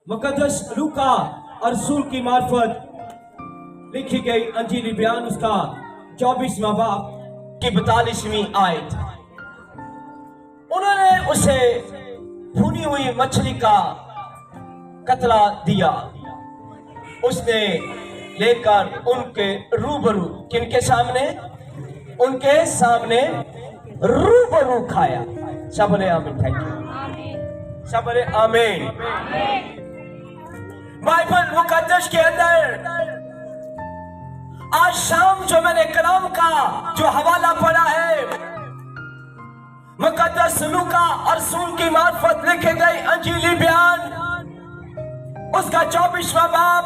मुकद्दस लूका और रसूल की मार्फत लिखी गई अंजीली बयान उसका 24वां बाब की 42वीं आयत। उन्होंने उसे भुनी हुई मछली का कतला दिया। उसने लेकर उनके रूबरू किनके सामने उनके सामने रूबरू खाया। सब बोले आमीन। Thank you. सब बोले आमीन। बाइबल मुकद्दस के अंदर आज शाम जो मैंने कलाम का जो हवाला पढ़ा है, मुकद्दस लूका और रसूल की मार्फत लिखे गए अंजीली बयान उसका 24वां बाब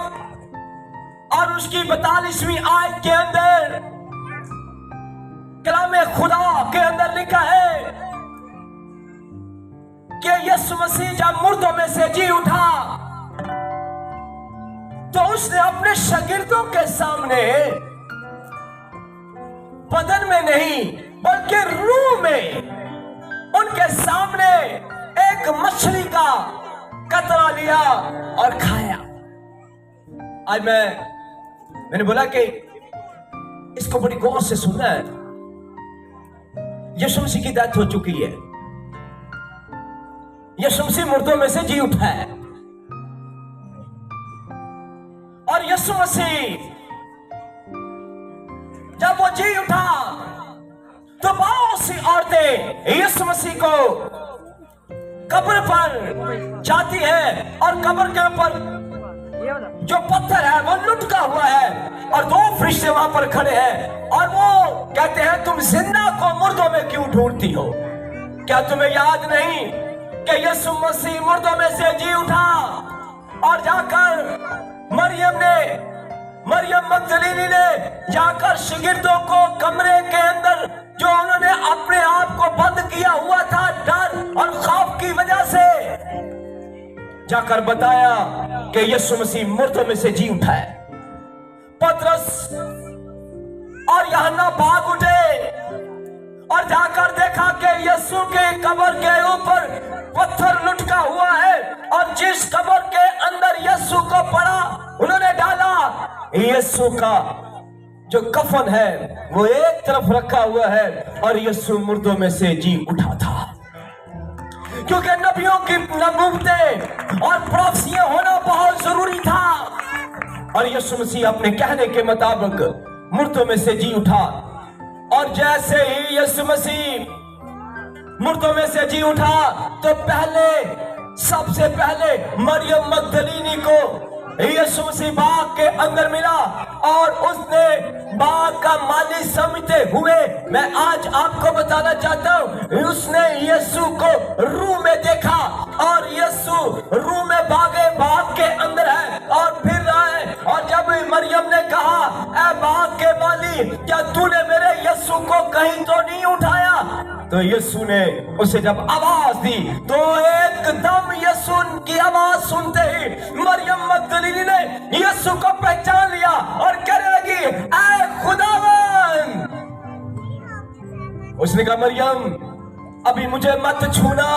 और उसकी 42वीं आयत के अंदर कलाम खुदा के अंदर लिखा है कि यीशु मसीह जब मुर्दों में से जी उठा तो उसने अपने शागिर्दों के सामने बदन में नहीं बल्कि रूह में उनके सामने एक मछली का कतरा लिया और खाया। आज मैंने बोला कि इसको बड़ी गौर से सुनना है। यीशु मसीह की डेथ हो चुकी है। यीशु मसीह मुर्दों में से जी उठा है और यीशु मसीह जब वो जी उठा तो बहुत सी औरतें यीशु मसीह को कब्र पर जाती है और कब्र के ऊपर जो पत्थर है वो लुटका हुआ है और दो फरिश्ते वहां पर खड़े हैं और वो कहते हैं तुम जिंदा को मुर्दों में क्यों ढूंढती हो? क्या तुम्हें याद नहीं कि यीशु मसीह मुर्दों में से जी उठा और जाकर मरियम मगदलीनी ने जाकर शागिर्दों को कमरे के अंदर जो उन्होंने अपने आप को बंद किया हुआ था डर और खौफ की वजह से जाकर बताया कि यीशु मसीह मुर्दों में से जी उठा है। पतरस और यूहन्ना भाग उठे और जाकर देखा कि यीशु के कब्र के ऊपर पत्थर लुटका हुआ है और जिस कब्र के अंदर यीशु को पड़ा उन्होंने डाला, यीशु का जो कफन है वो एक तरफ रखा हुआ है और यीशु मुर्दों में से जी उठा था। क्योंकि नबियों की नबूवतें और प्रोफेसियां होना बहुत जरूरी था और यीशु मसीह अपने कहने के मुताबिक मुर्दों में से जी उठा। और जैसे ही यीशु मसीह मुर्दों में से जी उठा तो सबसे पहले मरियम मगदलीनी को यीशु मसीह बाग के अंदर मिला और उसने बाग का मालिक समझते हुए मैं आज आपको बताना चाहता हूँ उसने यीशु को रूह में देखा और यीशु रूह में बाग के अंदर है और फिर रहा है। और जब मरियम ने कहा ऐ बाग के मालिक क्या तूने मेरे यीशु को कहीं तो नहीं उठाया? तो यीशु ने उसे जब आवाज दी तो एकदम यीशु की आवाज सुनते ही मरियम मगदलीनी ने यीशु को पहचान लिया और कहने लगी ऐ खुदावन। उसने कहा मरियम अभी मुझे मत छूना।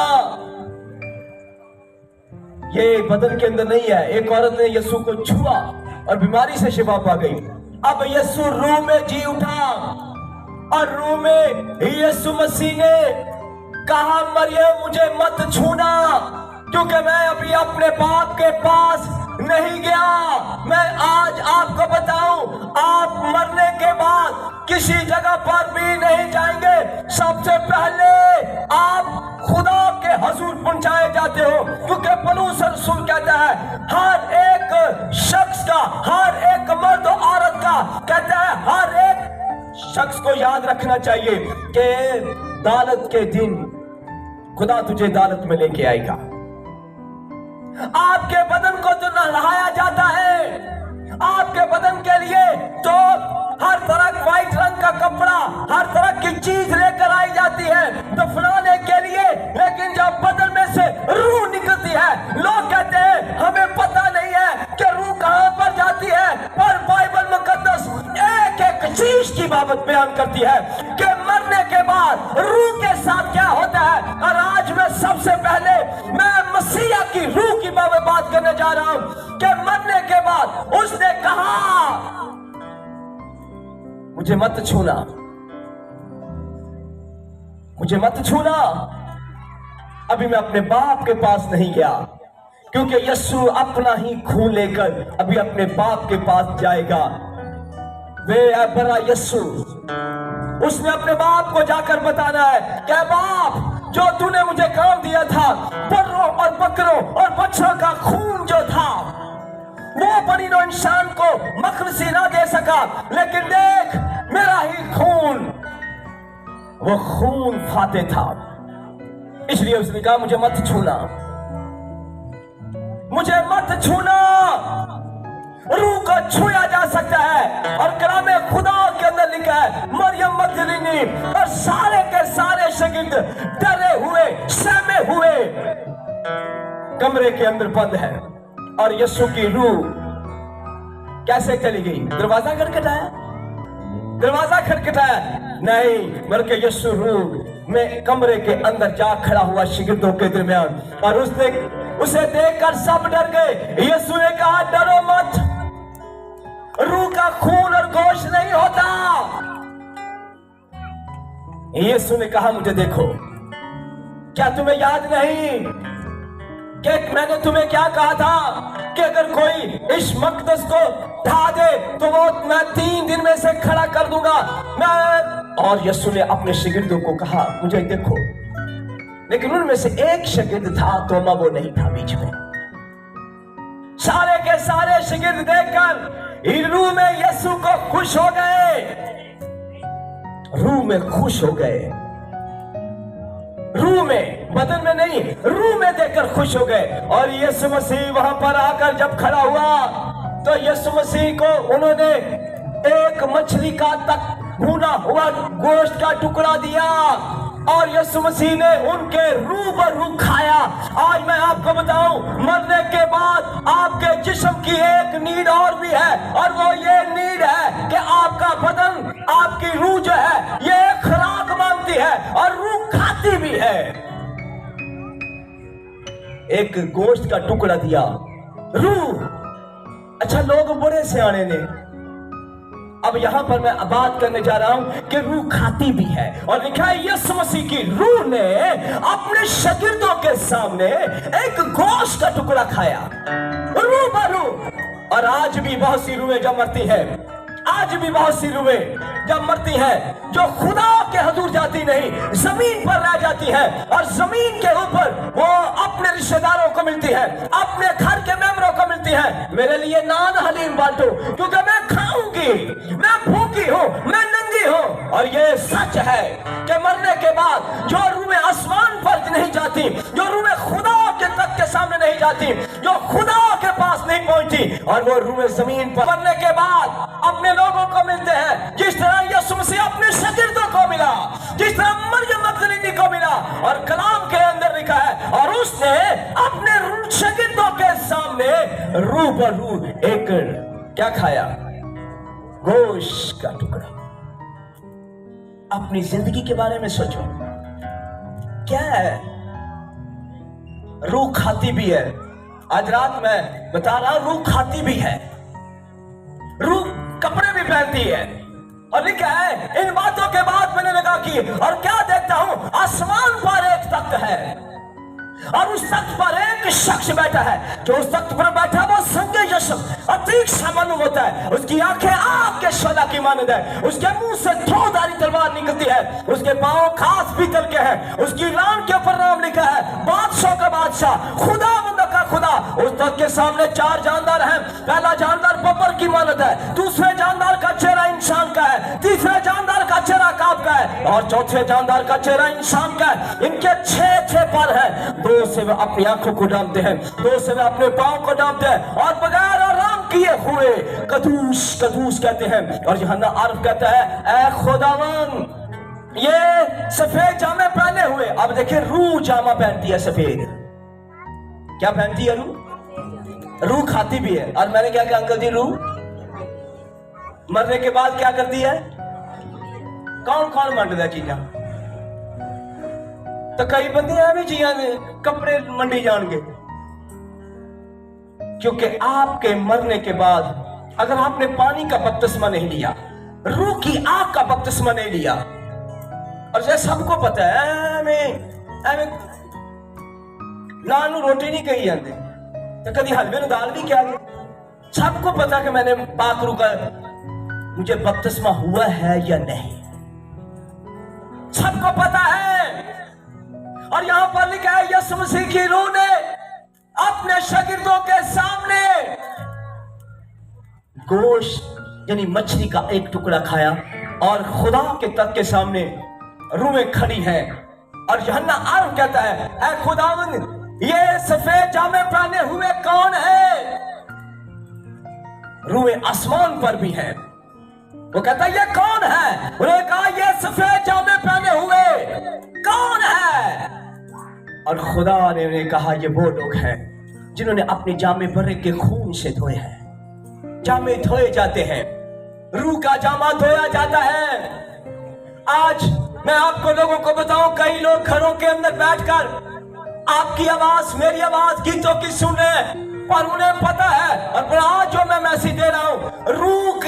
ये बदन के अंदर नहीं है। एक औरत ने यीशु को छुआ और बीमारी से शिफा पा गई। अब यीशु रूह में जी उठा और रूह में यीशु मसीह ने कहा मरियम मुझे मत छूना क्योंकि मैं अभी अपने बाप के पास नहीं गया। मैं आज आपको बताऊं आप मरने के बाद किसी जगह पर भी नहीं जाएंगे। सबसे पहले आप खुदा के हजूर पहुंचाए जाते हो क्योंकि पौलुस रसूल कहता है हर एक शख्स का हर एक मर्द और औरत का कहता है हर एक शख्स को याद रखना चाहिए कि अदालत के दिन खुदा तुझे अदालत में लेके आएगा। आपके बदन को तो नहलाया जाता है, आपके बदन के लिए तो हर तरह व्हाइट रंग का कपड़ा हर तरह की चीज लेकर आई जाती है दफनाने के लिए, लेकिन जब बदन में से रूह निकलती है लोग कहते हैं हमें पता नहीं है कि रूह कहां पर जाती है, पर बाइबल मुकद्दस एक एक चीज की बाबत बयान करती है कि मरने के बाद रूह के साथ क्या होता है। और आज मैं सबसे पहले मैं मसीहा की रूह की बात करने जा रहा हूं कि मरने के बाद उसने कहा मुझे मत छूना, मुझे मत छूना। अभी मैं अपने बाप के पास नहीं गया, क्योंकि यीशु अपना ही खून लेकर अभी अपने बाप के पास जाएगा। वे बड़ा यीशु, उसने अपने बाप को जाकर बताना है कि बाप, जो तूने मुझे काम दिया था, बर्रों और बकरों और बच्चों का खून जो था, वो बनी नो इंसान को मखरसी ना दे सका, लेकिन देख मेरा ही खून, वो खून फाते था। इसलिए उसने कहा मुझे मत छूना, मुझे मत छूना। रूह को छुआ जा सकता है, और कलामे खुदा के अंदर लिखा है मरियम मगदलीनी और सारे के सारे शागिर्द डरे हुए, सहमे हुए कमरे के अंदर बंद है। और यीशु की रूह कैसे चली गई? दरवाजा खटखटाया, दरवाजा खटखटाया नहीं, बल्कि यीशु रूह में कमरे के अंदर जा खड़ा हुआ शागिर्दों के दरमियान, और उसने उसे देखकर सब डर गए। यीशु ने कहा डरो मत, रूह का खून और गोश्त नहीं होता। यीशु ने कहा मुझे देखो, क्या तुम्हें याद नहीं कि मैंने तुम्हें क्या कहा था कि अगर कोई इस मकदस को ढा दे तो वो मैं 3 दिन में से खड़ा कर दूंगा मैं। और यीशु ने अपने शागिर्दों को कहा मुझे देखो, लेकिन उनमें से एक शागिर्द था, तोमा वो नहीं था बीच में। सारे के सारे शागिर्द देखकर रूह में यीशु को खुश हो गए, रूह में खुश हो गए, रूह में, बदन में नहीं, रूह में देखकर खुश हो गए। और यीशु मसीह वहां पर आकर जब खड़ा हुआ तो यीशु मसीह को उन्होंने एक मछली का तक भुना हुआ गोश्त का टुकड़ा दिया, और यीशु मसीह ने उनके रूबरू खाया। आज मैं आपको बताऊं, मरने के बाद आपके जिस्म की एक नीड और भी है, और वो ये नीड है कि आपका बदन, आपकी रूह जो है ये खुराक मांगती है और रूह खाती भी है। एक गोश्त का टुकड़ा दिया, रूह। अच्छा, लोग बड़े सियाने ने, अब यहां पर मैं बात करने जा रहा हूं कि रूह खाती भी है, और लिखा है यीशु मसीह की रूह ने अपने शागिर्दों के सामने एक गोश्त का टुकड़ा खाया, रूह बरूह। और आज भी बहुत सी रूहें जब मरती है, आज भी बहुत सी रूहें जब मरती हैं जो खुदा के हजूर जाती नहीं, जमीन पर रह जाती है, और जमीन के ऊपर वो अपने रिश्तेदारों को मिलती है, अपने घर के मेंबरों को मिलती है। मेरे लिए नान हलीम बांटो, क्योंकि मैं खाऊंगी, मैं भूखी हूँ, मैं नंगी हूँ। और ये सच है कि मरने के बाद जो रूहें आसमान पर नहीं जाती, जो रूहें खुदा के तख्त के सामने नहीं जाती, जो खुदा के पास नहीं पहुंचती, और वो रूहें जमीन पर मरने के बाद अपने लोगों को मिलते हैं, जिस तरह यीशु मसीह अपने शागिर्दों को मिला, जिस तरह मरियम मगदलीनी को मिला। और कलाम के अंदर लिखा है और उसने अपने शागिर्दों के सामने रूह पर रूह एक क्या खाया? गोश्त का टुकड़ा। अपनी जिंदगी के बारे में सोचो, क्या है? रूह खाती भी है। आज रात मैं बता रहा हूं, रूह खाती भी है, रूह कपड़े भी पहनती है। और लिखा है इन बातों के बाद मैंने लगा कि और क्या देखता हूं, आसमान पर एक तख्त है, और उस तख्त पर एक शख्स बैठा है। जो उस तख्त पर बैठा वो संजय यशम अतीक सा मालूम होता है, उसकी आंखें आग के शोला की मानद है, उसके मुंह से धौधारी तलवार निकलती है, उसके पांव खास पीतल के हैं, उसकी रान के ऊपर नाम लिखा है बादशाह का बादशाह, खुदा का खुदा। उस तख्त के सामने 4 जानदार हैं। पहला जानदार बब्बर की मानद है, दूसरे जानदार का चेहरा इंसान का है, तीसरे जानदार का चेहरा काब का है, और चौथे जानदार का चेहरा इंसान का है। इनके 6 पर हैं। 2 से वे अपनी आंखों को डालते हैं, 2 से वे अपने पांव को डालते हैं, और बगैर आराम किए हुए कदूस कदूस कहते हैं। और यूहन्ना आरफ कहता है ऐ खुदावन, ये सफेद जामे पहने हुए। अब देखिए रूह जामा पहनती है सफेद। क्या पहनती है रूह? रूह खाती भी है। और मैंने क्या कहा अंकल जी, रूह मरने के बाद क्या करती है? कौन कौन मंडदा चीजा? तो कई बंदे भी चीजा कपड़े मंडी जाएंगे, क्योंकि आपके मरने के बाद अगर आपने पानी का बपतिस्मा नहीं लिया, रूह की आग का बपतिस्मा नहीं लिया, और जैसे सबको पता है मैं नानू रोटी नहीं कही जाती तो कभी हलवे में दाल भी क्या, सबको पता कि मैंने पाकरू का मुझे बपतिस्मा हुआ है या नहीं, सबको पता है। और यहां पर लिखा है यीशु मसीह की रूह ने अपने शागिर्दों के सामने गोश्त यानी मछली का एक टुकड़ा खाया और खुदा के तख्त के सामने रूहें खड़ी हैं। और यूहन्ना आरफ कहता है, ऐ खुदावंद ये सफेद जामे पहने हुए कौन है? रूहें आसमान पर भी है। वो कहता है ये कौन है? उन्होंने कहा ये सफेद जामे पहने हुए कौन है? और खुदा ने कहा ये वो लोग हैं जिन्होंने अपने जामे बर्रे के खून से धोए हैं। जामे धोए जाते हैं, रूह का जामा धोया जाता है। आज मैं आपको लोगों को बताऊं, कई लोग घरों के अंदर बैठकर आपकी आवाज मेरी आवाज गीतों की सुन रहे हैं, पर उन्हें पता है, और आज जो मैं मैसेज दे रहा हूं रूह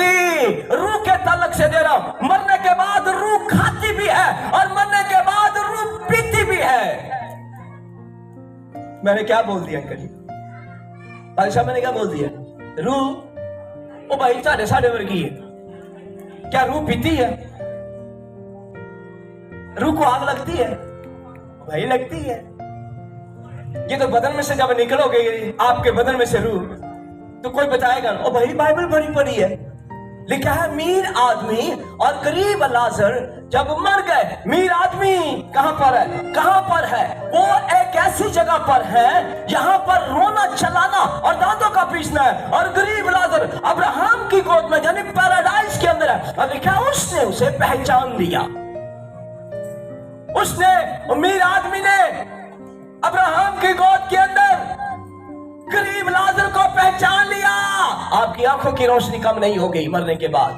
के तलक से दे रहा हूं, मरने के बाद रूह खाती भी है और मरने के बाद रूह पीती भी है। मैंने क्या बोल दिया अंकल जी? भाई साहब मैंने क्या बोल दिया? रूह ओ भाई साढ़े वर्गी है क्या? रूह पीती है? रूह को आग लगती है? भाई लगती है। ये तो बदन में से जब निकलोगे आपके बदन में से रूह, तो कोई बताएगा ओ भाई बाइबल भरी पड़ी है, लिखा है मीर आदमी और गरीब लाजर जब मर गए। मीर आदमी कहां पर है? कहां पर है? वो एक ऐसी जगह पर है जहां पर रोना चलाना और दांतों का पीसना है। और गरीब लाजर अब्राहम की गोद में यानी पैराडाइज के अंदर है। और लिखा उसने उसे पहचान लिया। उसने मीर आदमी ने अब्राहम की गोद के अंदर गरीब लाजर को पहचान लिया। आपकी आंखों की रोशनी कम नहीं हो गई मरने के बाद।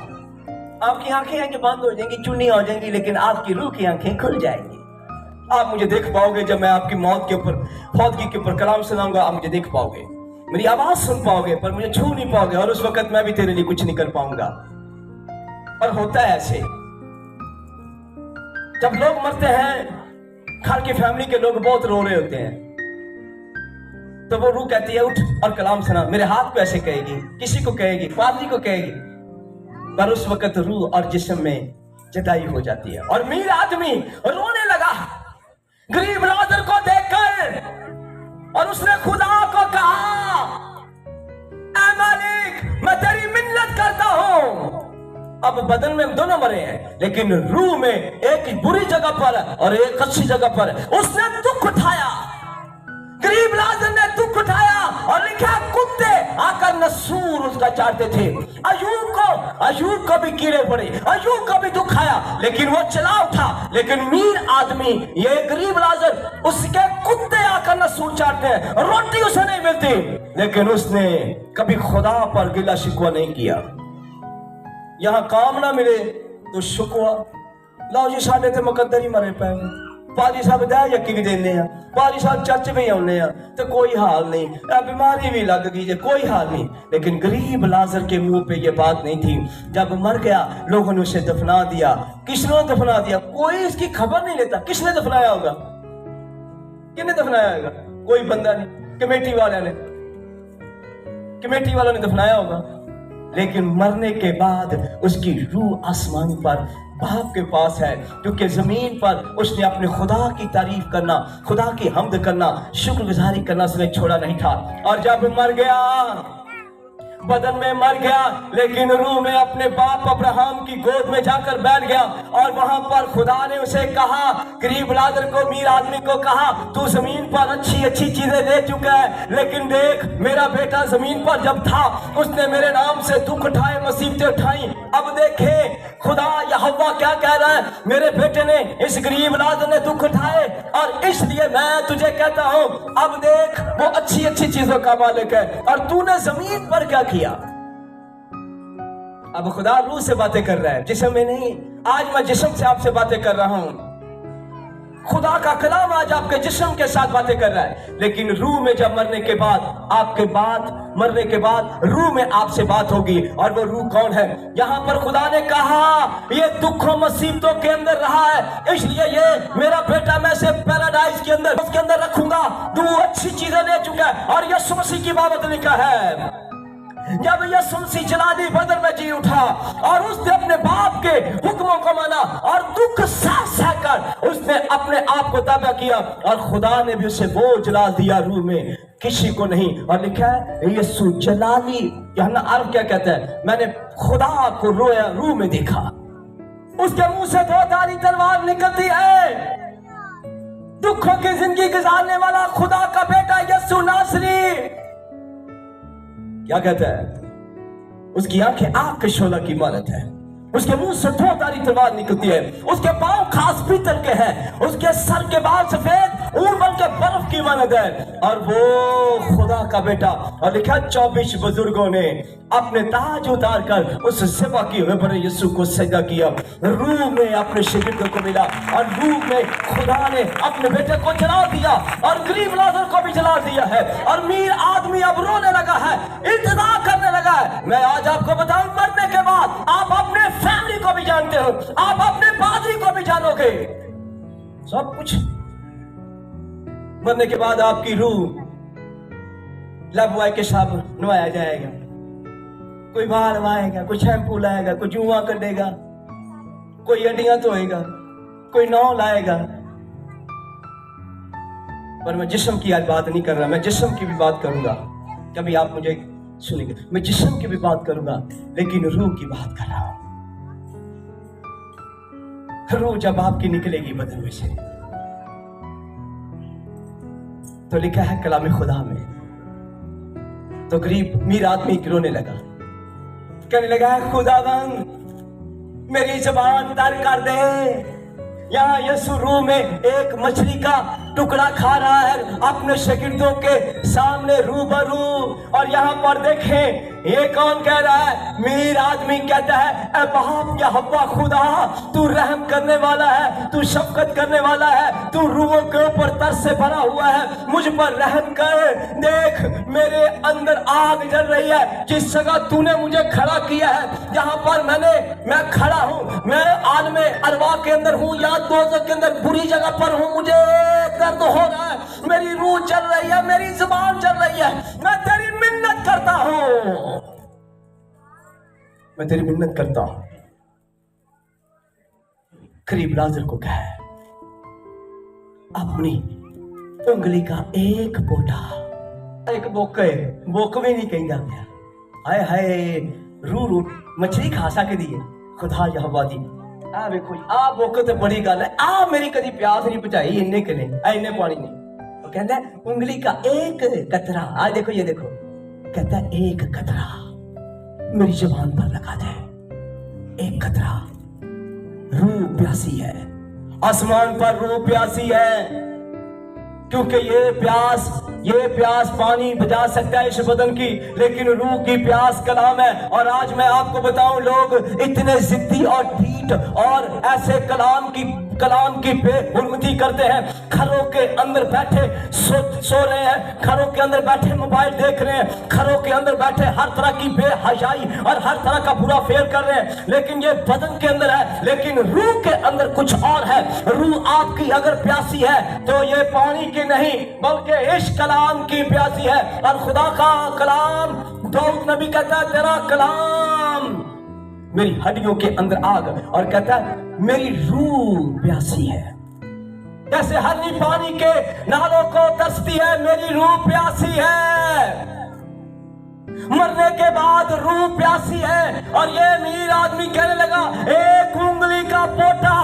आपकी आंखें बंद हो जाएंगी, चुन्नी हो जाएंगी, लेकिन आपकी रूह की आंखें खुल जाएंगी। आप मुझे देख पाओगे जब मैं आपकी मौत के ऊपर फौतगी के ऊपर कलाम सुनाऊंगा। आप मुझे देख पाओगे, मेरी आवाज सुन पाओगे, पर मुझे छू नहीं पाओगे। और उस वक्त मैं भी तेरे लिए कुछ नहीं कर पाऊंगा। और होता है ऐसे, जब लोग मरते हैं घर की फैमिली के लोग बहुत रो रहे होते हैं, तो वो रूह कहती है उठ और कलाम सुना। मेरे हाथ को ऐसे कहेगी, किसी को कहेगी, पादरी को कहेगी, पर उस वक्त रूह और जिस्म में जुदाई हो जाती है। और मीर आदमी रोने लगा गरीब लाजर को देखकर, और उसने खुदा को कहा, ऐ मालिक मैं तेरी मिन्नत करता हूं। अब बदन में दोनों मरे हैं, लेकिन रूह में एक बुरी जगह पर और एक अच्छी जगह पर उसने दुख उठाया। गरीब लाजर ने दुख उठाया और लिखा कुत्ते आकर नसूर उसका चाटते थे। अयूब को भी कीड़े पड़े, अयूब को भी दुख आया, लेकिन वो चला उठा। लेकिन मीर आदमी ये गरीब लाजर उसके कुत्ते आकर नसूर चाटते हैं, रोटी उसे नहीं मिलती, लेकिन उसने कभी खुदा पर गिला शिकवा नहीं किया। यहां काम ना मिले तो शुकवा, लो जी साडे ते मुकद्दर ही मरे पे, पाजी साहब दया यकी भी देने हैं, पाजी साहब चर्च भी आने हैं, तो कोई हाल नहीं, बीमारी भी लग गई है, कोई हाल नहीं। लेकिन गरीब लाजर के मुंह पे ये बात नहीं थी। जब मर गया लोगों ने उसे दफना दिया। किसने दफना दिया? कोई इसकी खबर नहीं लेता। किसने दफनाया होगा? किसने दफनाया होगा? कोई बंदा नहीं, कमेटी वालों ने दफनाया होगा। लेकिन मरने के बाद उसकी रूह आसमान पर बाप के पास है, क्योंकि जमीन पर उसने अपने खुदा की तारीफ करना, खुदा की हम्द करना, शुक्रगुजारी करना उसने छोड़ा नहीं था। और जब मर गया, बदन में मर गया, लेकिन रूह में अपने बाप अब्राहम की गोद में जाकर बैठ गया। और वहां पर खुदा ने उसे कहा, गरीब लाजर को, मीर आदमी को कहा, तू जमीन पर अच्छी अच्छी चीजें दे चुका है, लेकिन देख मेरा बेटा जमीन पर जब था उसने मेरे नाम से दुख उठाए, मुसीबतें उठाई। अब देखे खुदा यहोवा क्या कह रहा है, मेरे बेटे ने, इस गरीब लाजर ने दुख उठाए, और इसलिए मैं तुझे कहता हूं, अब देख वो अच्छी अच्छी चीजों का मालिक है, और तूने जमीन पर क्या किया। अब खुदा रूह से बातें कर रहा है, जिस्म में नहीं। आज मैं जिस्म से आपसे बातें कर रहा हूं। खुदा का कलाम आज आपके जिस्म के साथ बातें कर रहा है, लेकिन रूह में जब मरने के बाद रूह में आपसे बात होगी। और वो रूह कौन है? यहाँ पर खुदा ने कहा ये दुखों मुसीबतों के अंदर रहा है, इसलिए ये मेरा बेटा मैं से पैराडाइज के अंदर उसके अंदर रखूंगा। दो अच्छी चीजें ले चुका है। और यीशु मसीह की बाबत लिखा है जब यीशु मसीह जलाली बदन में जी उठा और उसने अपने बाप के हुक्मों को माना और दुख सह कर उसने अपने आप को ताबा किया और खुदा ने भी उसे वो जला दिया रूह में, किसी को नहीं। और लिखा है यीशु जलाली, यूहन्ना अरब क्या कहता है? मैंने खुदा को रोया रूह में देखा। उसके मुंह से दो धारी तलवार निकलती है। दुखों की जिंदगी गुजारने वाला खुदा का बेटा यीशु नासरी क्या कहता है? उसकी आंखें आग के शोला की मानत है, उसके मुंह से दो धारी तलवार निकलती है, उसके पांव खास पीतल के हैं, उसके सर के बाल सफेद ऊन बन के बर्फ की मानत है। और वो खुदा का बेटा। और लिखा 24 बुजुर्गों ने अपने ताज उतार कर उस सेवा की हुए बड़े यीशु को सजदा किया। रूह में अपने शागिर्दों को मिला और रूह में खुदा ने अपने बेटे को जला दिया और गरीब लाजर को भी जला दिया है। और मीर आदमी अब रोने लगा है, इंतजार करने लगा है। मैं आज आपको बताऊं, मरने के बाद आप अपने फैमिली को भी जानते हो, आप अपने पादरी को भी जानोगे, सब कुछ। मरने के बाद आपकी रूह लबवाई के साथ नवाया जाएगा, कोई बाल नवाएगा, कोई शैम्पू लाएगा, कोई जुआ कर देगा, कोई हड्डियां धोएगा, कोई नौ लाएगा। पर मैं जिस्म की आज बात नहीं कर रहा, मैं जिस्म की भी बात करूंगा। कभी आप मुझे सुनेंगे, मैं जिस्म की भी बात करूंगा, लेकिन रूह की बात कर रहा हूं। रूह जब आपकी निकलेगी बदन में से, तो लिखा है कलाम खुदा में, तो गरीब मीर आदमी रोने लगा, कहने लगा खुदावंद मेरी जुबान तर कर दे। यहाँ यीशु रूह में एक मछली का टुकड़ा खा रहा है अपने शागिर्दों के सामने रूबरू। और यहाँ पर देखें ये कौन कह रहा है? मीर आदमी कहता है ऐ बाप या हव्वा खुदा, तू रहम करने वाला है, तू शफकत करने वाला है, तू रूहों के ऊपर तरस से भरा हुआ है, मुझ पर रहम कर। देख मेरे अंदर आग जल रही है, जिस जगह तूने मुझे खड़ा किया है, जहां पर मैं खड़ा हूं, मैं आलम अरवा के अंदर हूं या दोज़ख के अंदर बुरी जगह पर हूं, मुझे दर्द हो रहा है, मेरी रूह जल रही है, मेरी जुबान जल रही है, मैं तेरी मिन्नत करता हूं, मैं तेरी मिन्नत करता हूं। गरीब लाजर को कहा अपनी उंगली का एक पोटा, एक बोकवे नहीं कहता गया, हाय हाय रू मछली खा सके दी खुदा यहोवा दी। आ देखो आ बोक तो बड़ी गल है, आ मेरी कदी प्यास नहीं बुझाई इन्ने के नहीं, इन्ने पानी नहीं। वो कहता है उंगली का एक कतरा, आज देखो ये देखो, कहता है एक कतरा मेरी जुबान पर लगा दे, एक कतरा। रूह प्यासी है, आसमान पर रूह प्यासी है, क्योंकि ये प्यास पानी बुझा सकता है इस बदन की, लेकिन रूह की प्यास कलाम है। और आज मैं आपको बताऊं, लोग इतने जिद्दी और ढीठ और ऐसे कलाम की बेहुरमती करते हैं, घरों के अंदर बैठे सो रहे हैं, घरों के अंदर बैठे मोबाइल देख रहे हैं, घरों के अंदर बैठे हर तरह की बेहयाई और हर तरह का बुरा फेर कर रहे हैं, लेकिन ये बदन के अंदर है, लेकिन रूह के अंदर कुछ और है। रूह आपकी अगर प्यासी है तो ये पानी की नहीं बल्कि इस कलाम की प्यासी है। और खुदा का कलाम, दाऊद नबी कहता है तेरा कलाम मेरी हड्डियों के अंदर आग, और कहता है मेरी रूह प्यासी है, जैसे हरनी पानी के नालों को तरसती है, मेरी रूह प्यासी है। मरने के बाद रूह प्यासी है। और ये अमीर आदमी कहने लगा एक उंगली का पोटा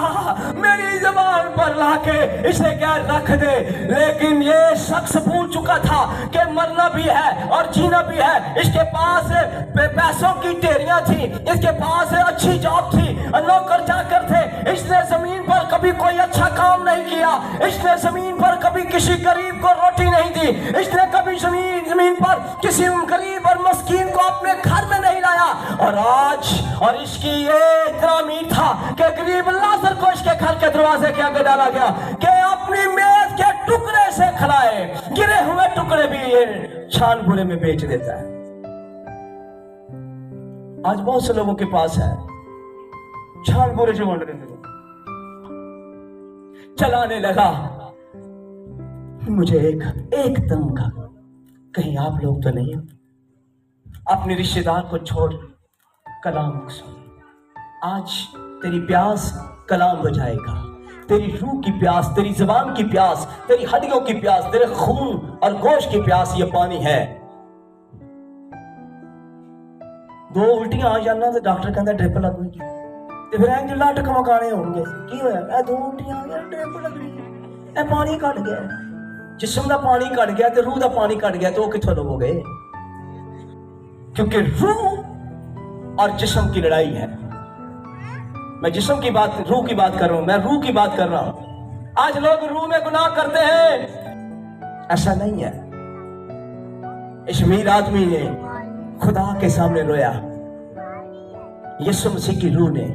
मेरी जुबान पर लाके इसे क्या रख दे, लेकिन ये शख्स भूल चुका था कि मरना भी है और जीना भी है। इसके पास पैसों की ढेरियां थी, इसके पास अच्छी जॉब थी, नौकर चाकर थे, इसने जमीन पर कभी कोई अच्छा काम नहीं किया, इसने जमीन पर कभी किसी गरीब को रोटी नहीं दी, इसने कभी जमीन पर किसी गरीब और मस्कीन को अपने घर में नहीं लाया। और आज और इसकी ये इतना अमीर था कि गरीब लाजर को इसके घर के दरवाजे के आगे डाला गया कि अपनी मेज के टुकड़े से खिलाए, गिरे हुए टुकड़े भी ये छान बुरे में बेच देता है। आज बहुत से लोगों के पास है छान बुरे जो चलाने लगा। मुझे एक दम का, कहीं आप लोग तो नहीं हो? अपने रिश्तेदार को छोड़ कलाम सुन। आज तेरी प्यास कलाम बजाएगा, तेरी रूह की प्यास, तेरी जुबान की प्यास, तेरी हड्डियों की प्यास, तेरे खून और गोश्त की प्यास ये पानी है। दो उल्टियां आ जाना तो डॉक्टर कहता ड्रिप लगेगी, तो फिर एंज लट खमकाने होंगे की होया, दो उल्टियां आ गया ड्रिप लगनी है, पानी घट गया, जिस्म का पानी घट गया तो रूह का पानी घट गया, तो वो कितों लोगे? क्योंकि रूह और जिस्म की लड़ाई है। मैं जिस्म की बात, रूह की बात कर रहा हूं, मैं रूह की बात कर रहा हूं। आज लोग रूह में गुनाह करते हैं, ऐसा नहीं है। इस अमीर आदमी ने खुदा के सामने रोया, यीशु मसीह की रूह ने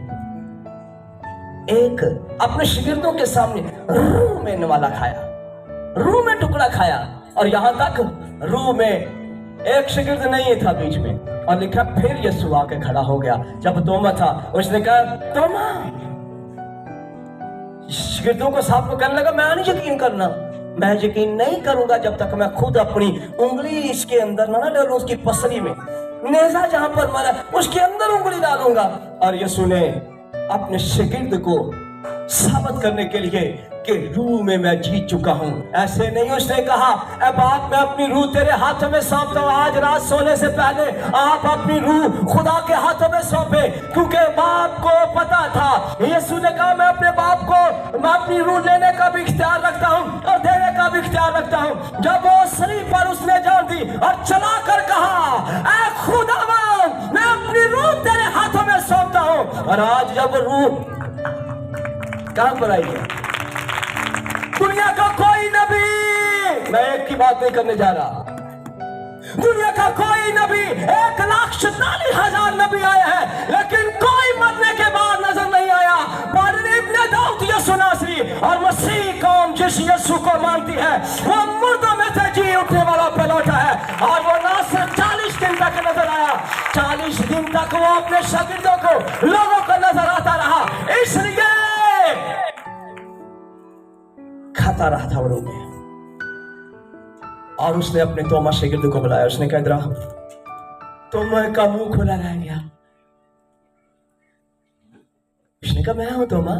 एक अपने शागिर्दों के सामने रूह में नवाला खाया, रूह में टुकड़ा खाया, और यहां तक रूह में एक शागिर्द नहीं था बीच में, और लिखा फिर यीशु आके खड़ा हो गया। जब तोमा था उसने कहा तोमा, शागिर्दों को साफ कहने लगा मैं नहीं यकीन करना, मैं यकीन नहीं करूंगा जब तक मैं खुद अपनी उंगली इसके अंदर ना डालूं, उसकी पसली में नेजा जहां पर मारा उसके अंदर उंगली डालूंगा। और यीशु ने अपने शागिर्द को साबित करने के लिए कि रूह में मैं जीत चुका हूं, ऐसे नहीं उसने कहा ए बाप मैं अपनी रूह तेरे हाथों में सौंपता हूं, आज रात सोने से पहले आप अपनी रूह खुदा के हाथों में सौंपे, क्योंकि बाप को पता था। यीशु ने कहा मैं अपने बाप को, मैं अपनी रूह लेने का भी इख्तियार रखता हूं और देने का भी इख्तियार रखता हूं। जब वो शरीर पर उसने जान दी और चला कर कहा ऐ खुदावंद मैं अपनी रूह तेरे हाथों में सौंपता हूं, और आज जब रूह कहां पर आई है? दुनिया का कोई नबी, मैं एक की बात नहीं करने जा रहा, दुनिया का कोई नबी, 1,47,000 नबी आए हैं, लेकिन कोई मरने के बाद नजर नहीं आया। पर इब्ने दाऊद यीशु नासरी और मसीह कौम जिस यीशु को मानती है वो मुर्दों में से जी उठने वाला पे लौटा है, और वो ना सिर्फ 40 दिन तक नजर आया, 40 दिन तक वो अपने शागिर्दों को, लोगों को नजर आता रहा, इसलिए खाता रहा था वो में। और उसने अपने तोमा शागिर्द को बुलाया, उसने कहा इधर तोमा का मुंह खुला रह गया। उसने कहा मैं हूं तोमा,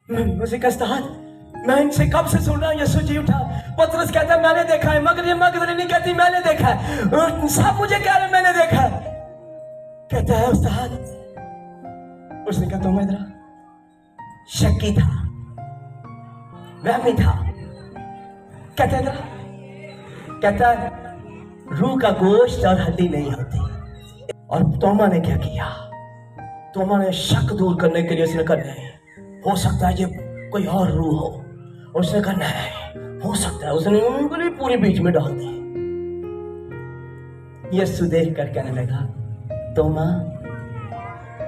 मुझे उस्ताद मैं इनसे कब से सुन रहा हूं। यीशु जी उठा, पतरस कहता है मैंने देखा है, मगदली नहीं कहती मैंने देखा है, सब मुझे कह रहे मैंने देखा है। कहता है उस्ताद, उसने कहा तोमा इधर, शक्की था मैं भी था। कहता है कहता है रूह का गोश्त और हड्डी नहीं होती। और तोमा ने क्या किया? तोमा ने शक दूर करने के लिए उसने कहा नहीं, हो सकता है ये कोई और रूह हो। उसने कहा नहीं हो सकता है, उसने उंगली पूरी बीच में डाल दी। यीशु देख कर कहने लगा तोमा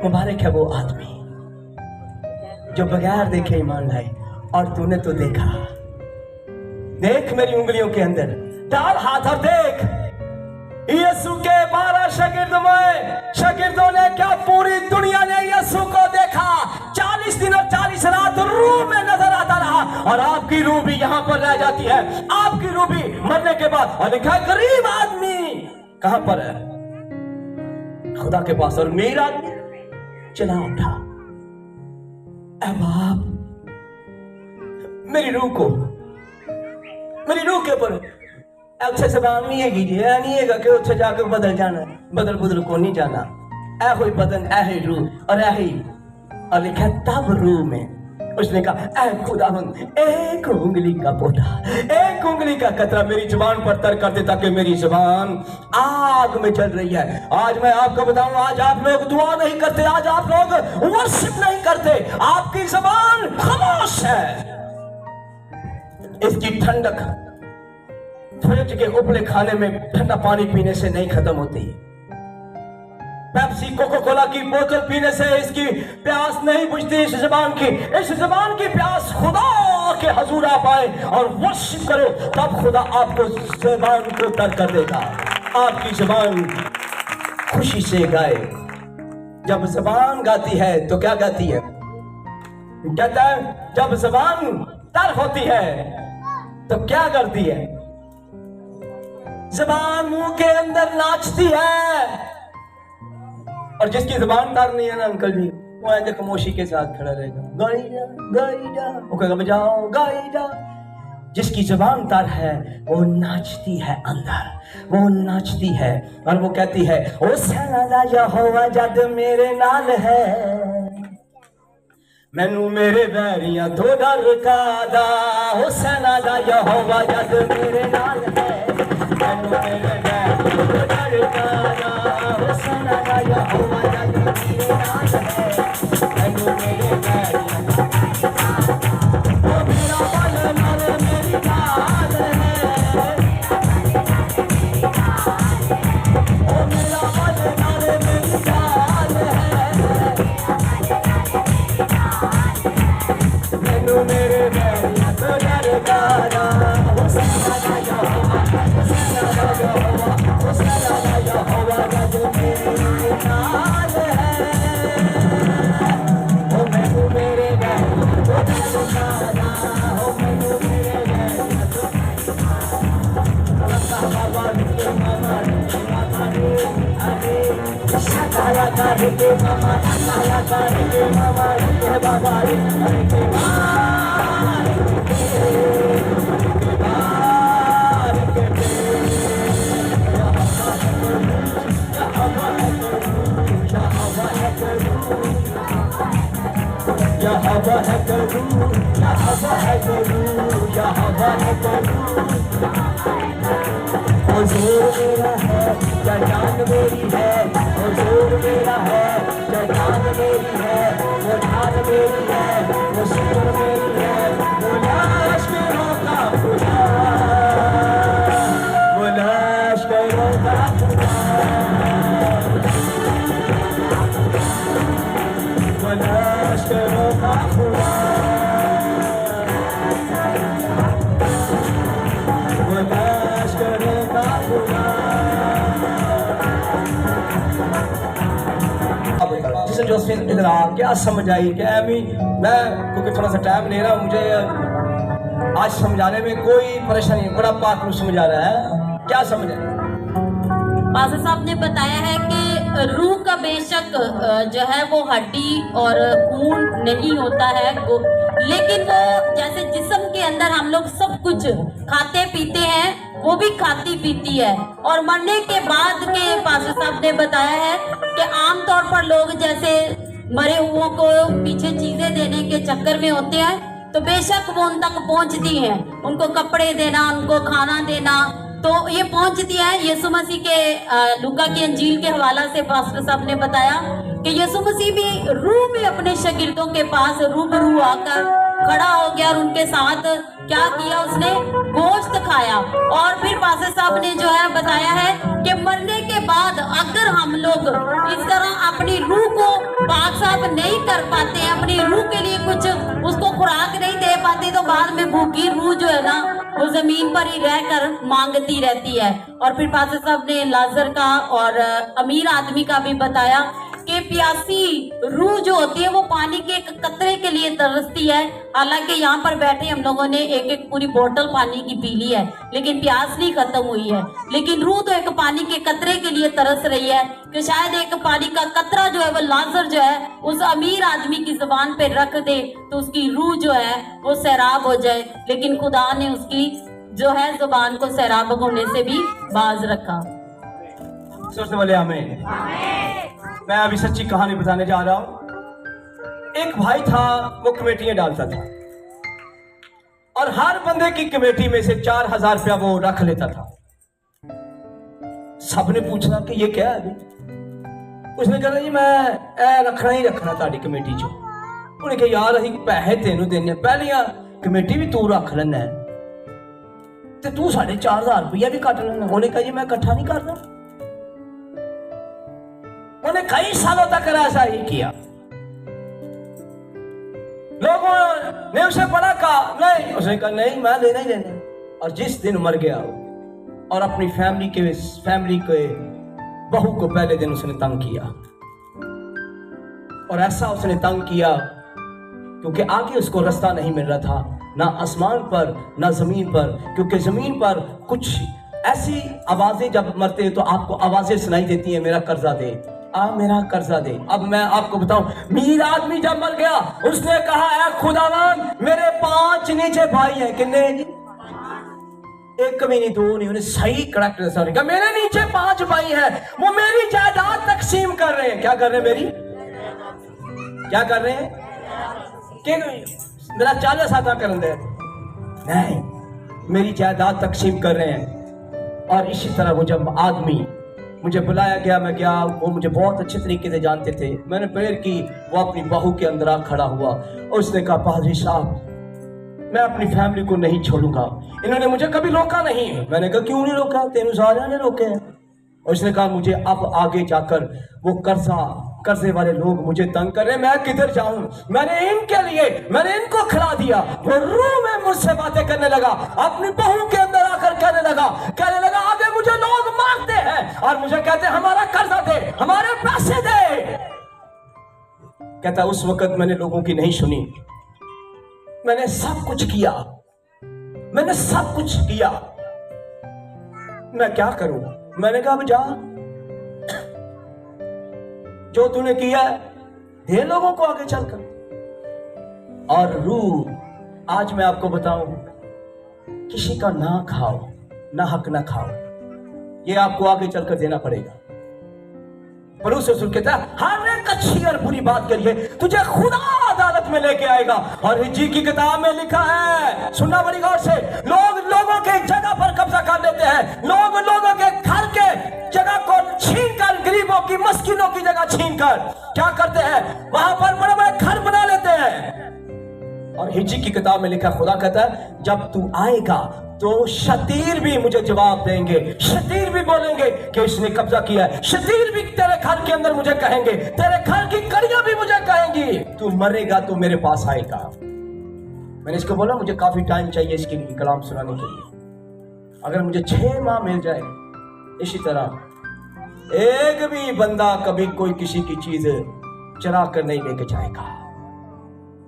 मुबारक है वो आदमी जो बगैर देखे ईमान लाए, और तूने तो देखा। देख मेरी उंगलियों के अंदर, डाल हाथ और देख। यीशु के 12 शागिर्दों ने क्या, पूरी दुनिया ने यीशु को देखा। 40 दिन और 40 रात रूह में नजर आता रहा, और आपकी रूह भी यहां पर रह जाती है, आपकी रूह भी मरने के बाद। और लिखा गरीब आदमी कहां पर है? खुदा के पास। और मेरा चला उठा, ऐ बाप मेरी रूह को, मेरी रूह के ऊपर अच्छे से बात नहीं है कीजिए, नहीं है कि उसे जाकर बदल जाना, बदल को नहीं जाना। ऐ कोई बदन, ऐ ही रूह और ऐ ही। और लिखा तब रूह में उसने कहा ऐ खुदावंद एक उंगली का पोटा, एक उंगली का कतरा मेरी जुबान पर तर कर दे, ताकि मेरी जुबान आग में जल रही है। आज मैं आपको बताऊं, आज आप लोग दुआ नहीं करते, आज आप लोग वर्शिप नहीं करते, आपकी जुबान खामोश है। इसकी ठंडक फ्रिज के उपले खाने में ठंडा पानी पीने से नहीं खत्म होती। पेप्सी कोका कोला की बोतल पीने से इसकी प्यास नहीं बुझती। इस जबान की प्यास खुदा के हजूर आप आए और वर्शिप करो, तब खुदा आपको जबान को तर कर देगा। आपकी जबान खुशी से गाए। जब जबान गाती है तो क्या गाती है? कहता है जब जबान तर होती है तो क्या करती है? जबान मुंह के अंदर नाचती है। और जिसकी जबान तर नहीं है ना अंकल जी, वो ऐसे खामोशी के साथ खड़ा रहेगा, गाई जा गाई जा, वो कहेगा बजाओ गाई जा। जिसकी जबान तर है वो नाचती है अंदर, वो नाचती है और वो कहती है ओ सैना यहोवा जद मेरे नाल है, मैनू मेरे बैरियां तो डर कादा। ओ सैना यहोवा जद मेरे नाल है, मैनू मेरे बैरियां तो डर कादा। ओ सैना यहोवा जद मेरे नाल है, मैनू मेरे बैरियां ओ मेरा बल नाल मेरी नाल है, ओ मेरा बल नाल मेरी नाल है, मैनू मेरे बैरियां तो डर कादा। ओ सैना यहोवा, ओ सैना यहोवा, ओ सैना यहोवा जद मेरे नाल है, ओ मैनू मेरे बैरियां तो डर कादा। ओ मैनू मेरे बैरियां तो बाबा के मामा अरे शकाया कर के मामा, शकाया कर के मामा के बाबा रे के बार या हवा है करूं, या हवा है करूं, या हवा है करूं। ओ जोर मेरा है या जान मेरी है, ओ जोर मेरा है या जान मेरी है, वो जान मेरी है, वो शुक्र मेरी है, वो लश्करों का खुदा, वो लश्करों का खुदा, वो लश्करों का खुदा, वो लश्करों का खुदा। जिसे जोसेफ इधर आ क्या समझ आई क्या अभी मैं, क्योंकि थोड़ा सा टाइम ले रहा हूँ, मुझे आज समझाने में कोई परेशानी नहीं, बड़ा पाक में समझा रहा है। क्या समझ आई? पास्टर साहब ने बताया है कि रूह का बेशक जो है वो हड्डी और खून नहीं होता है, लेकिन वो जैसे जिस्म के अंदर हम लोग सब कुछ खाते पीते हैं, वो भी खाती पीती है। और मरने के बाद के पास्टर साहब ने बताया है कि आमतौर पर लोग जैसे मरे हुओं को पीछे चीजें देने के चक्कर में होते हैं, तो बेशक वो उन तक पहुंचती हैं, उनको कपड़े देना, उनको खाना देना, तो ये पहुंचती है। यीशु मसीह के लूका की अंजील के हवाला से पास्टर साहब ने बताया कि यीशु मसीह भी रूह में अपने शागिर्दों के पास रूबरू आकर खड़ा हो गया और उनके साथ क्या किया, उसने गोश्त खाया। और फिर पास्टर साहब ने जो है बताया है कि मरने के बाद अगर हम लोग इस तरह अपनी रूह को पाक साफ नहीं कर पाते हैं, अपनी रूह के लिए कुछ उसको खुराक नहीं दे पाते, तो बाद में भूखी रूह जो है ना वो जमीन पर ही रहकर मांगती रहती है। और फिर पास्टर साहब ने लाजर का और अमीर आदमी का भी बताया कि प्यासी रूह जो होती है वो पानी के एक कतरे के लिए तरसती है। हालांकि यहाँ पर बैठे हम लोगों ने एक एक पूरी बोतल पानी की पी ली है, लेकिन प्यास नहीं खत्म हुई है। लेकिन रूह तो एक पानी के कतरे के लिए तरस रही है कि शायद एक पानी का कतरा जो है वो लाजर जो है उस अमीर आदमी की जुबान पे रख दे तो उसकी रूह जो है वो सैराब हो जाए। लेकिन खुदा ने उसकी जो है जुबान को सैराब होने से भी बाज रखा। सोचने वाले हमें, मैं अभी सच्ची कहानी बताने जा रहा हूं। एक भाई था, वो कमेटियां डालता था और हर बंदे की कमेटी में से 4000 रुपया वो रख लेता था। सबने पूछना कि ये क्या है? उसने कहा जी मैं रखना ही रखना ताड़ी कमेटी चो। उन्हें कहा यार अभी पैसे तेनू देने, पहलियां कमेटी भी तू रख लेना है ते तू 4500 रुपया भी कट लेना। उन्हें कहा जी मैं इकट्ठा नहीं करना। उन्होंने कई सालों तक ऐसा ही किया। लोगों ने उसे बड़ा कहा, नहीं, उसने कहा नहीं, मैं लेना ही लेना। और जिस दिन मर गया और अपनी फैमिली के बहू को पहले दिन उसने तंग किया, और ऐसा उसने तंग किया क्योंकि आगे उसको रास्ता नहीं मिल रहा था, ना आसमान पर ना जमीन पर, क्योंकि जमीन पर कुछ ऐसी आवाजें जब मरते हैं तो आपको आवाजें सुनाई देती हैं, मेरा कर्जा दे, मेरा कर्जा दे। अब मैं आपको बताऊं, मीर आदमी जब मर गया उसने कहा, ऐ खुदावन, मेरे 5 नीचे भाई हैं। कितने? एक भी नहीं, 2 नहीं, उन्हें सही करेक्ट कहा, मेरे नीचे 5 भाई हैं, वो मेरी जायदाद तकसीम कर रहे हैं। क्या कर रहे हैं? मेरी क्या कर रहे हैं? कि मेरा 40 हाथा कर दे, नहीं, मेरी जायदाद तकसीम कर रहे हैं। और इसी तरह वो जब आदमी, मुझे बुलाया गया, मैं गया, वो मुझे बहुत अच्छे तरीके से जानते थे, मैंने प्रेयर की, वो अपनी बहू के अंदर आ खड़ा हुआ और उसने कहा, पादरी साहब, मैं अपनी फैमिली को नहीं छोड़ूंगा, इन्होंने मुझे कभी रोका नहीं। मैंने कहा क्यों नहीं रोका? तेनू सारे ने रोके हैं। और उसने कहा मुझे अब आगे जाकर वो कर्जे वाले लोग मुझे तंग कर रहे हैं, मैं किधर जाऊं? मैंने इनको खिला दिया। वो रूह में मुझसे बातें करने लगा, अपनी बहू के अंदर आकर कहने लगा आगे मुझे लोग मांगते हैं और मुझे कहते हैं हमारा कर्जा दे, हमारे पैसे दे। कहता उस वक्त मैंने लोगों की नहीं सुनी, मैंने सब कुछ किया, मैं क्या करूं? मैंने कहा जा, जो तूने किया है दे लोगों को आगे चलकर। और रूह, आज मैं आपको बताऊं, किसी का ना खाओ, ना हक ना खाओ, ये आपको आगे चलकर देना पड़ेगा। पर उस रसूल कहता है, हर एक अच्छी और बुरी बात करिए, तुझे खुदा अदालत में लेके आएगा। और हिज्जी की किताब में लिखा है, सुनना बड़ी गौर से, लोगों के जगह पर कब्जा कर लेते हैं, लोगों के घर के जगह को छीन कर, गरीबों की, मस्किनों की जगह छीन कर क्या करते हैं, वहां पर बड़े बड़े घर बना लेते हैं। और हिज्जी की किताब में लिखा, खुदा कहता है जब तू आएगा तो शतीर भी मुझे जवाब देंगे, शतीर भी बोलेंगे कि इसने कब्जा किया है, शतीर भी तेरे घर के अंदर मुझे कहेंगे, तेरे घर की कड़ियां भी मुझे कहेंगी, तू मरेगा तो मेरे पास आएगा। मैंने इसको बोला मुझे काफी टाइम चाहिए इसके लिए, कलाम सुनाने के लिए। अगर मुझे 6 माह मिल जाए, इसी तरह एक भी बंदा कभी कोई किसी की चीज चरा कर नहीं लेके जाएगा।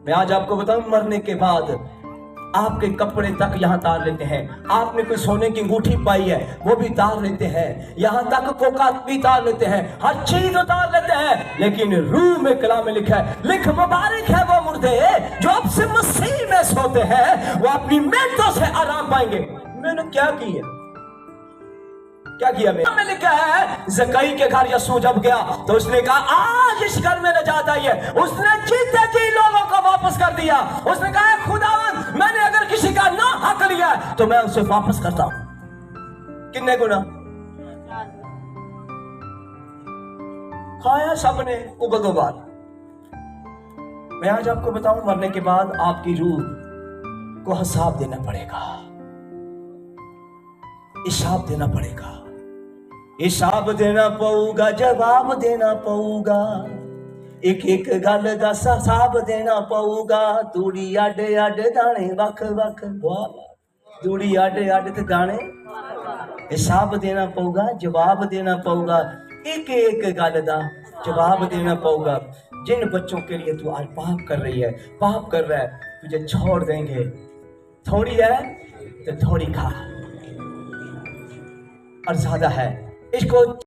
मैं आज आपको बताऊं, मरने के बाद आपके कपड़े तक यहाँ तार लेते हैं, आपने कोई सोने की अंगूठी पाई है वो भी तार लेते हैं, यहाँ तक कोका भी तार लेते हैं, हर चीज उतार लेते हैं। लेकिन रूह में कलाम में लिखा है, लिख मुबारक है वो मुर्दे जो अब से मसीह में सोते हैं, वो अपनी मेहनतों से आराम पाएंगे। मैंने क्या किया में लिखा है, जकई के घर यीशु जब गया तो उसने कहा आज इस घर में नजात आई है, उसने जीते जी लोगों को वापस कर दिया। उसने कहा खुदावन, मैंने अगर किसी का ना हक लिया तो मैं उसे वापस करता हूं। कितने गुना खाया सबने, उगल 2 बार। मैं आज आपको बताऊं, मरने के बाद आपकी रूह को हिसाब देना पड़ेगा, हिसाब देना पड़ेगा, हिसाब देना पऊगा, जवाब देना पऊगा, एक गल दा हिसाब देना पऊगा। तूड़ी अड अड दाने वख वख, तूड़ी अड अड ते दाने, हिसाब देना पऊगा, जवाब देना पऊगा, एक गल दा जवाब देना पऊगा। जिन बच्चों के लिए तू आज पाप कर रही है, पाप कर रहा है, तुझे छोड़ देंगे। थोड़ी है तो थोड़ी खा, और ज्यादा है इसको